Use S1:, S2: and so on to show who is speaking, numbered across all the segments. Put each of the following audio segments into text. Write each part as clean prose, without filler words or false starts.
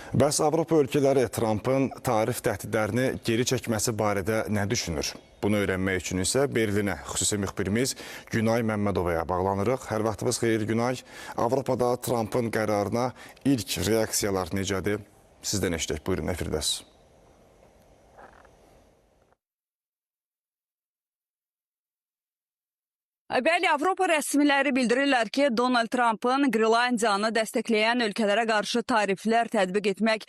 S1: Bəs Avropa ölkələri Trumpın tarif təhdidlərini geri çəkməsi barədə nə düşünür? Bunu öyrənmək üçün isə Berlinə xüsusi müxbirimiz Günay Məmmədovaya bağlanırıq. Hər vaxtınız xeyir Günay. Avropada Trumpın qərarına ilk reaksiyalar necədir? Sizdən eşidək, buyurun, əfirdəsiz.
S2: Bəli, Avropa rəsmiləri bildirirlər ki, Donald Trumpın Qreenlandiyanı dəstəkləyən ölkələrə qarşı tariflər tətbiq etmək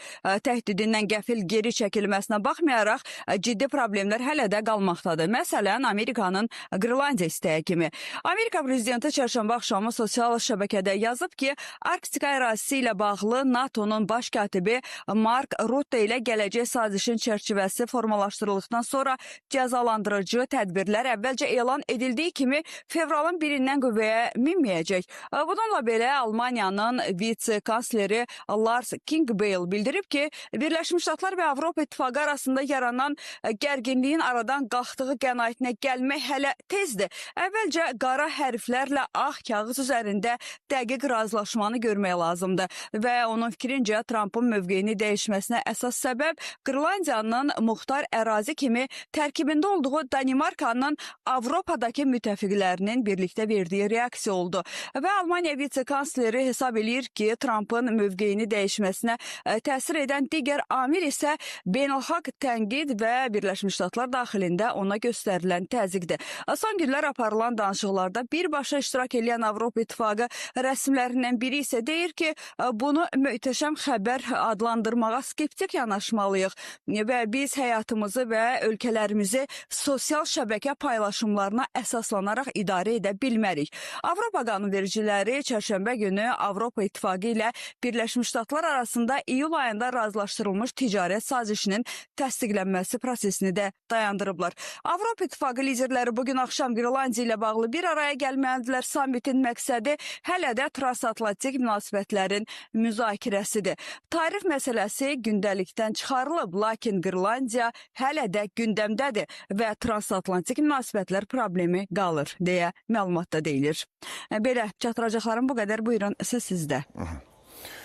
S2: təhdidindən qəfil geri çəkilməsinə baxmayaraq, ciddi problemlər hələ də qalmaqdadır. Məsələn, Amerikanın Qreenlandiya istəyi kimi. Amerika prezidenti çərşənbə axşamı sosial şəbəkədə yazıb ki, Arktika ərazisi ilə bağlı NATO'nun baş katibi Mark Rutte ilə gələcək sazişin çərçivəsi formalaşdırıldıqdan sonra cəzalandırıcı tədbirlər əvvəlcə elan edildiyi kimi fevralın 1-dən qüvvəyə minməyəcək. Bununla belə Almaniyanın vitse-kansleri Lars Klingbeil bildirib ki, Birləşmiş Ştatlar və Avropa İttifaqı arasında yaranan gərginliyin aradan qalxdığı qənaətinə gəlmək hələ tezdir. Əvvəlcə qara hərflərlə ağ kağız üzərində dəqiq razılaşmanı görmək lazımdır. Və onun fikrincə Trumpın mövqeyini dəyişməsinə əsas səbəb Qreenlandiyanın muxtar ərazi kimi tərkibində olduğu Danimarkanın Avropadakı müttəfiqlərinin birlikdə verdiyi reaksiya oldu. Və Almaniya vitse-kansleri hesab edir ki, Trumpın mövqeyini dəyişməsinə təsir edən digər amil isə beynəlxalq tənqid və Birləşmiş Ştatlar daxilində ona göstərilən təzyiqdir. Son günlər aparılan danışıqlarda birbaşa iştirak edən Avropa İttifaqı rəsmilərindən biri isə deyir ki, bunu möhtəşəm xəbər adlandırmağa skeptik yanaşmalıyıq və biz həyatımızı və ölkələrimizi sosial şəbəkə paylaşımlarına əsaslanaraq idarə edə bilmərik. Avropa qanunvericiləri çərşənbə günü Avropa İttifaqı ilə Birləşmiş Ştatlar arasında iyul ayında razılaşdırılmış ticarət sazişinin təsdiqlənməsi prosesini də dayandırıblar. Avropa İttifaqı liderləri bugün axşam Qreenlandiya ilə bağlı bir araya gəlməlidirlər. Sammitin məqsədi hələ də transatlantik münasibətlərin müzakirəsidir. Tarif məsələsi gündəlikdən çıxarılıb, lakin Qreenlandiya hələ də gündəmdədir və transatlantik münasibətlər problemi qalır deyə məlumatda deyilir. Belə çatdıracaqlarım bu qədər. Buyurun, söz sizdə.